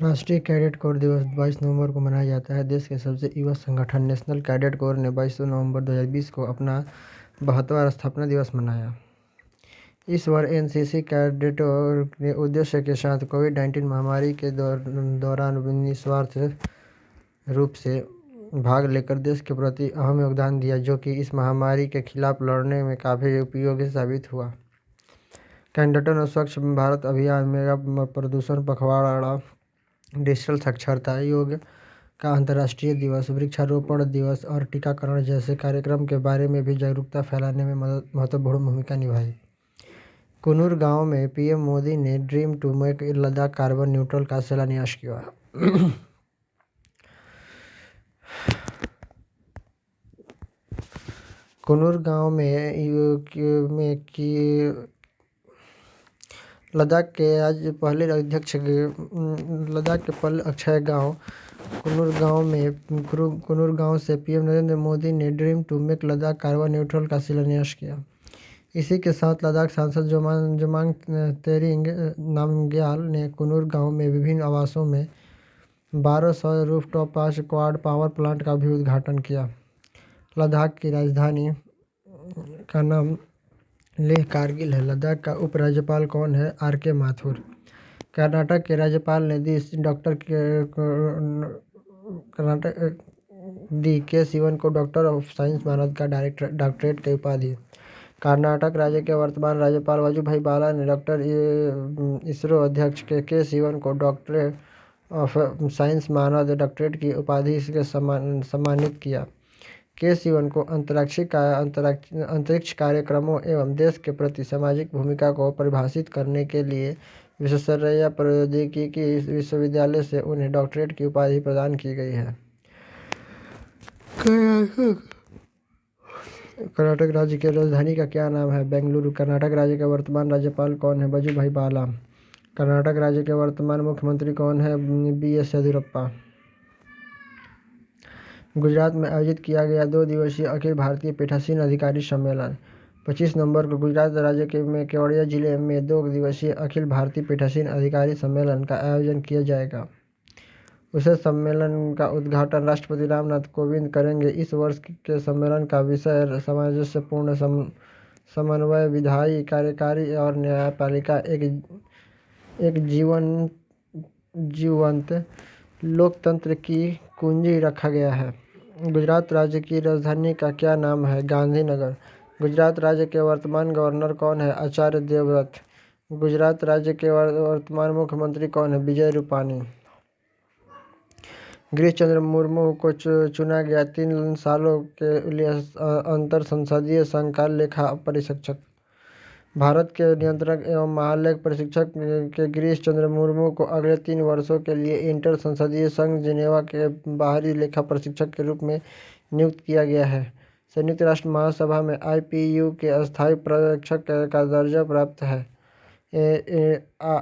राष्ट्रीय cadet corps दिवस 22 नवंबर को मनाया जाता है। देश के सबसे युवा संगठन नेशनल कैडेट कोर ने 22 नवंबर 2020 को अपना 72वां स्थापना दिवस मनाया। इस वर्ष एनसीसी कैडेटों ने उद्देश्य के साथ कोविड-19 महामारी के दौरान निस्वार्थ रूप से भाग लेकर देश के प्रति अहम योगदान दिया, जो कि इस महामारी के खिलाफ लड़ने में काफ़ी उपयोगी साबित हुआ। कैडेटों ने स्वच्छ भारत अभियान, मेगा प्रदूषण पखवाड़ा, डिजिटल साक्षरता, योग का अंतर्राष्ट्रीय दिवस, वृक्षारोपण दिवस और टीकाकरण जैसे कार्यक्रम के बारे में भी जागरूकता फैलाने में महत्वपूर्ण भूमिका निभाई। कुन्नूर गांव में पीएम मोदी ने dream to make Ladakh carbon neutral का शिलान्यास किया। कुन्नूर गांव में लद्दाख के पहले अक्षय गांव कुन्नूर गांव से पीएम नरेंद्र मोदी ने dream to make Ladakh carbon neutral का शिलान्यास किया। इसी के साथ लद्दाख सांसद जोमांग तेरिंग नामग्याल ने कुन्नूर गांव में विभिन्न आवासों में 1200 रूफटॉप 5 क्वाड पावर प्लांट का भी उद्घाटन किया। लद्दाख की राजधानी का नाम लेह कारगिल है। लद्दाख का उपराज्यपाल कौन है? आर.के. माथुर। कर्नाटक के राज्यपाल ने दी के सिवन को डॉक्टर ऑफ साइंस मानद का डॉक्टरेट की उपाधि। कर्नाटक राज्य के वर्तमान राज्यपाल वजुभाई वाला ने डॉक्टर इसरो अध्यक्ष के सिवन को डॉक्टर ऑफ साइंस मानद डॉक्टरेट की उपाधि से सम्मानित किया। के सिवन को अंतरिक्ष कार्यक्रमों एवं देश के प्रति सामाजिक भूमिका को परिभाषित करने के लिए विश्वेश्वरैया प्रौद्योगिकी विश्वविद्यालय से उन्हें डॉक्टरेट की उपाधि प्रदान की गई है। कर्नाटक राज्य की राजधानी का क्या नाम है? बेंगलुरु। कर्नाटक राज्य के वर्तमान राज्यपाल कौन है? वजुभाई वाला। कर्नाटक राज्य के वर्तमान मुख्यमंत्री कौन है? बी.एस. येदियुरप्पा। गुजरात में आयोजित किया गया 2 दिवसीय अखिल भारतीय पीठासीन अधिकारी सम्मेलन। 25 नवंबर को गुजरात राज्य के केवड़िया जिले में 2 दिवसीय अखिल भारतीय पीठासीन अधिकारी सम्मेलन का आयोजन किया जाएगा। उसे सम्मेलन का उद्घाटन राष्ट्रपति रामनाथ कोविंद करेंगे। इस वर्ष के सम्मेलन का विषय सामंजस्यपूर्ण समन्वय, विधायी, कार्यकारी और न्यायपालिका एक जीवंत लोकतंत्र की कुंजी रखा गया है। गुजरात राज्य की राजधानी का क्या नाम है? गांधीनगर। गुजरात राज्य के वर्तमान गवर्नर कौन है? आचार्य देवव्रत। गुजरात राज्य के वर्तमान मुख्यमंत्री कौन है? विजय रूपाणी। गिरीश चंद्र मुर्मू को चुना गया 3 सालों के लिए अंतर संसदीय संघ का लेखा परीक्षक। भारत के नियंत्रक एवं महालेख परीक्षक के गिरीश चंद्र मुर्मू को अगले 3 वर्षों के लिए इंटर संसदीय संघ जिनेवा के बाहरी लेखा परीक्षक के रूप में नियुक्त किया गया है। संयुक्त राष्ट्र महासभा में आईपीयू के स्थायी पर्यवेक्षक का दर्जा प्राप्त है।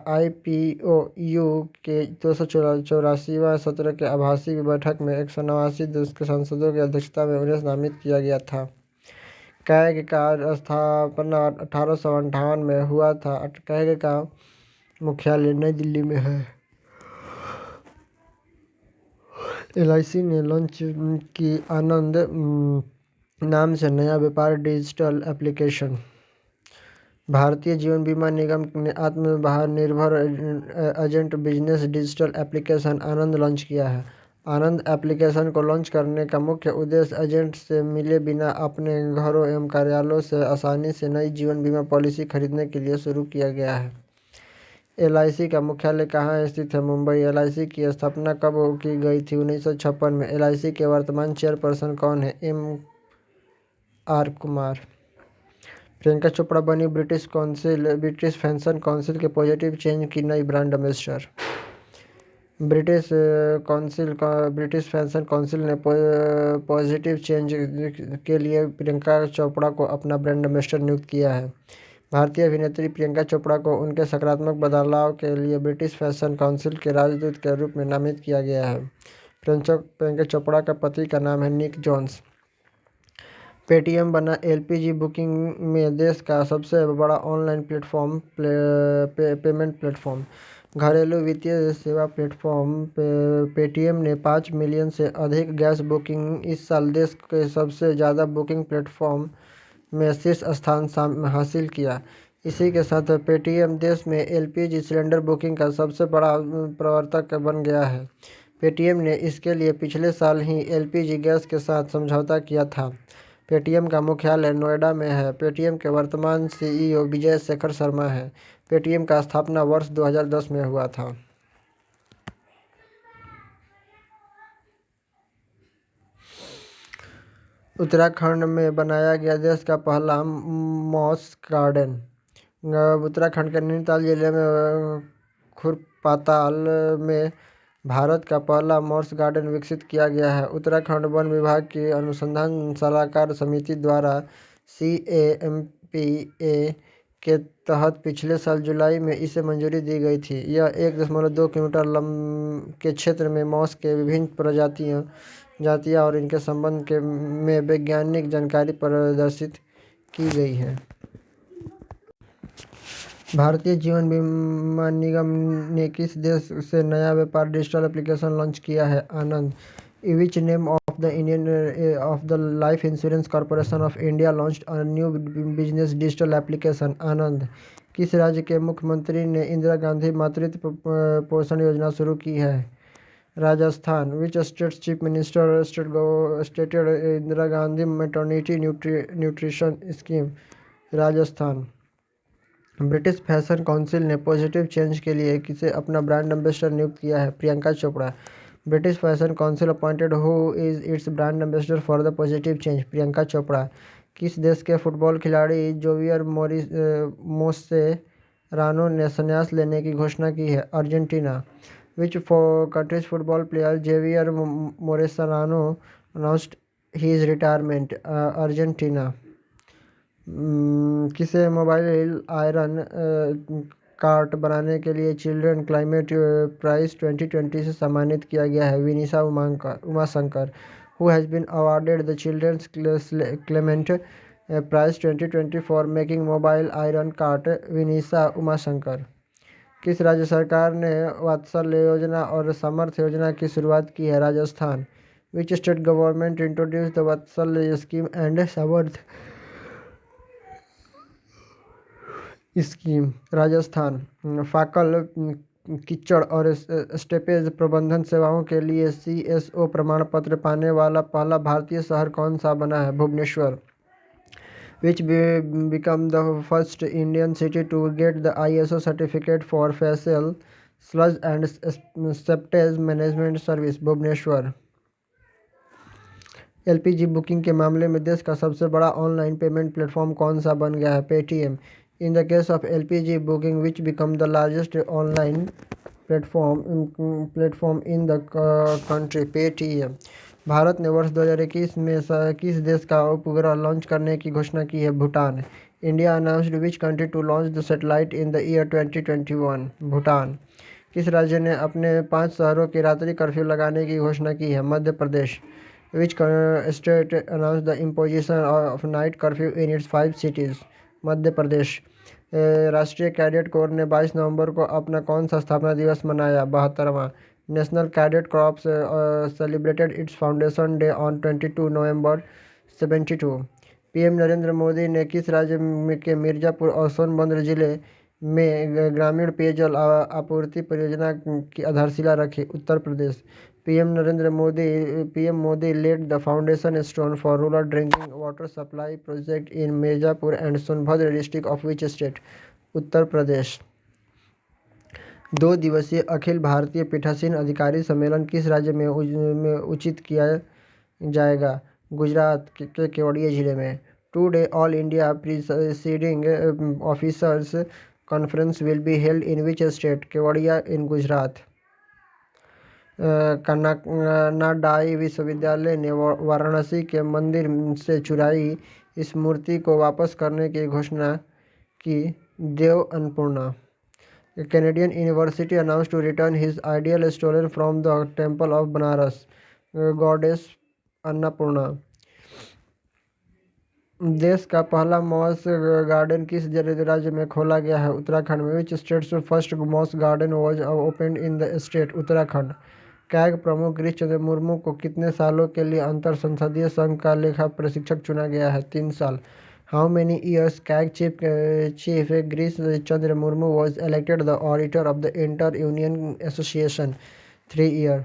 आईपीओयू के 284वां सत्र के आभासी बैठक में 189 देश के सांसदों की अध्यक्षता में उन्हें नामित किया गया था। कैग का स्थापना 1858 में हुआ था। कैग का मुख्यालय नई दिल्ली में है। एलआईसी ने लॉन्च की आनंद नाम से नया व्यापार डिजिटल एप्लीकेशन। भारतीय जीवन बीमा निगम ने आत्मनिर्भर एजेंट बिजनेस डिजिटल एप्लीकेशन आनंद लॉन्च किया है। आनंद एप्लीकेशन को लॉन्च करने का मुख्य उद्देश्य एजेंट से मिले बिना अपने घरों एवं कार्यालयों से आसानी से नई जीवन बीमा पॉलिसी खरीदने के लिए शुरू किया गया है। एलआईसी का मुख्यालय कहाँ स्थित है? मुंबई। एलआईसी की स्थापना कब की गई थी? 1956 में। एलआईसी के वर्तमान चेयरपर्सन कौन है? एम.आर. कुमार। प्रियंका चोपड़ा बनी ब्रिटिश फैशन काउंसिल के पॉजिटिव चेंज की नई brand ambassador. British fashion council ने पॉजिटिव चेंज के लिए प्रियंका चोपड़ा को अपना ब्रांड एम्बेसडर नियुक्त किया है। भारतीय अभिनेत्री प्रियंका चोपड़ा को उनके सकारात्मक बदलाव के लिए ब्रिटिश फैशन काउंसिल के राजदूत के रूप में नामित किया गया है। प्रियंका चोपड़ा का पति का नाम है निक जोन्स। पेटीएम बना एलपीजी बुकिंग में देश का सबसे बड़ा ऑनलाइन पेमेंट प्लेटफॉर्म। घरेलू वित्तीय सेवा प्लेटफॉर्म पेटीएम ने 5 मिलियन से अधिक गैस बुकिंग इस साल देश के सबसे ज़्यादा बुकिंग प्लेटफॉर्म में शीर्ष स्थान हासिल किया। इसी के साथ पेटीएम देश में एलपीजी सिलेंडर बुकिंग का सबसे बड़ा प्रवर्तक बन गया है। पेटीएम ने इसके लिए पिछले साल ही एलपीजी गैस के साथ समझौता किया था। पेटीएम का मुख्यालय नोएडा में है। पेटीएम के वर्तमान सीईओ विजय शेखर शर्मा हैं। पेटीएम का स्थापना वर्ष 2010 में हुआ था। उत्तराखंड में बनाया गया देश का पहला मॉस गार्डन। उत्तराखंड के नैनीताल जिले में खुरपाताल में भारत का पहला मॉस गार्डन विकसित किया गया है। उत्तराखंड वन विभाग की अनुसंधान सलाहकार समिति द्वारा CAMPA के तहत पिछले साल जुलाई में इसे मंजूरी दी गई थी। यह 1.2 किलोमीटर के क्षेत्र में मॉस के विभिन्न जातियाँ और इनके संबंध में वैज्ञानिक जानकारी प्रदर्शित की गई है। भारतीय जीवन बीमा निगम ने किस देश से नया व्यापार डिजिटल एप्लीकेशन लॉन्च किया है? Anand. Which name of the life insurance corporation of India launched a new business digital application? Anand. किस राज्य के मुख्यमंत्री ने इंदिरा गांधी मातृत्व पोषण योजना शुरू की है? Rajasthan. Which state chief minister stated Indira Gandhi maternity nutrition scheme? Rajasthan. British fashion council ने पॉजिटिव चेंज के लिए किसे अपना ब्रांड एम्बेसडर नियुक्त किया है? Priyanka Chopra. British fashion council appointed who is it's brand ambassador for the positive change? Priyanka Chopra. किस देश के फुटबॉल खिलाड़ी जोवियर मोसेरानो ने संन्यास लेने की घोषणा की है? Argentina. Which countries football player Javier Mascherano announced his retirement? Argentina. किसे मोबाइल आयरन कार्ट बनाने के लिए चिल्ड्रन क्लाइमेट प्राइज 2020 से सम्मानित किया गया है? Vinisha Umashankar. Who has been awarded the children's climate prize 2020 for making mobile iron cart? Vinisha Umashankar. किस राज्य सरकार ने वात्सल्य योजना और समर्थ योजना की शुरुआत की है? Rajasthan. Which state government introduce the Vatsalya scheme and Samarth scheme? Rajasthan. फाकल कीचड़ और स्टेपेज प्रबंधन सेवाओं के लिए CSO प्रमाण पत्र पाने वाला पहला भारतीय शहर कौन सा बना है? Bhubaneswar. Which become the first Indian city to get the ISO certificate for facial sludge and septage management service? Bhubaneswar. LPG booking के मामले में देश का सबसे बड़ा ऑनलाइन पेमेंट प्लेटफॉर्म कौन सा बन गया है? Paytm. In the case of LPG booking which become the largest online platform in the country? Paytm. Bharat ने वर्ष 2021 में किस देश का उपग्रह लॉन्च करने की घोषणा की है? Bhutan. India announced which country to launch the satellite in the year 2021? Bhutan. किस राज्य ने अपने 5 शहरों की रात्रि कर्फ्यू लगाने की घोषणा की है? Madhya Pradesh. Which state announced the imposition of night curfew in its 5 cities? Madhya Pradesh. राष्ट्रीय कैडेट कोर ने 22 नवंबर को अपना कौन सा स्थापना दिवस मनाया? 72वां। National cadet corps celebrated its foundation day on 22 November 72। PM Narendra Modi ने किस राज्य के मिर्जापुर और सोनभद्र जिले में ग्रामीण पेयजल आपूर्ति परियोजना की आधारशिला रखी? Uttar Pradesh. PM Modi laid the foundation stone for rural drinking water supply project in Mirzapur and Sonbhadra district of which state? Uttar Pradesh. 2 दिवसीय अखिल भारतीय पीठासीन अधिकारी सम्मेलन किस राज्य में उचित किया जाएगा? गुजरात के केवड़िया जिले में। 2-day all India presiding officers conference will be held in which state? Kevadia in Gujarat. कनाडाई विश्वविद्यालय ने वाराणसी के मंदिर से चुराई इस मूर्ति को वापस करने की घोषणा की। Dev Annapurna. Canadian university announced to return his ideal stolen from the temple of Banaras, goddess Annapurna. देश का पहला मॉस गार्डन किस राज्य में खोला गया है? उत्तराखंड में। Which states first moss garden was opened in the state? Uttarakhand. CAG प्रमुख गिरीश चंद्र मुर्मू को कितने सालों के लिए अंतर संसदीय संघ का लेखा परीक्षक चुना गया है? 3 साल। How many years CAG chief Girish Chandra Murmu was elected the auditor of the Inter-Union Association? 3 year।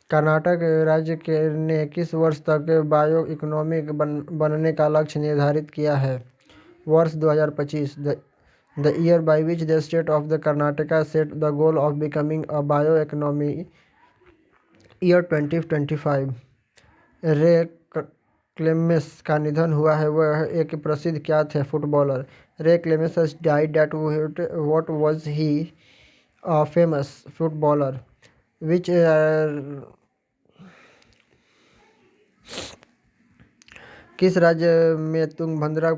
Karnataka राज्य ने किस वर्ष तक बायो इकोनॉमी बनने का लक्ष्य निर्धारित किया है? वर्ष 2025। The year by which the state of the Karnataka set the goal of becoming a bio economy? Year 2025। रे क्लेमेंस का निधन हुआ है। वह एक प्रसिद्ध क्या थे? Footballer. Ray Clemence died at what was he? A famous footballer. Which किस राज्य में तुंगभद्रा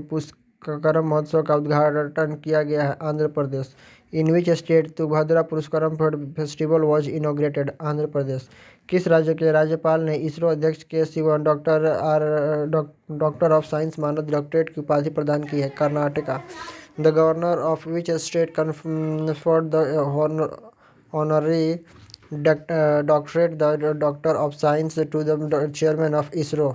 पुष्करम महोत्सव का उद्घाटन किया गया है? Andhra Pradesh. In which state Tungabhadra Pushkaram festival was inaugurated? Andhra Pradesh. किस राज्य के राज्यपाल ने इसरो अध्यक्ष के सिवन डॉक्टर ऑफ साइंस मानद डॉक्टरेट की उपाधि प्रदान की है? Karnataka. The governor of which state conferred the honorary doctorate the doctor of science to the chairman of ISRO?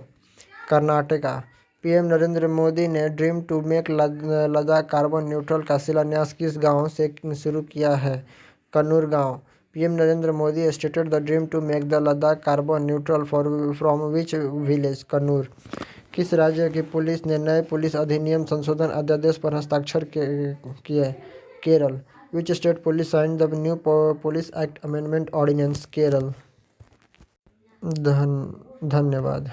Karnataka. PM Narendra Modi ने dream to make Ladakh carbon neutral का शिलान्यास किस गांव से शुरू किया है? कन्नूर गांव। PM Narendra Modi stated the dream to make the Ladakh carbon neutral from which village? Kannur. किस राज्य की पुलिस ने नए पुलिस अधिनियम संशोधन अध्यादेश पर हस्ताक्षर किए? Kerala. Which state police signed the new police act amendment ordinance? Kerala. धन्यवाद।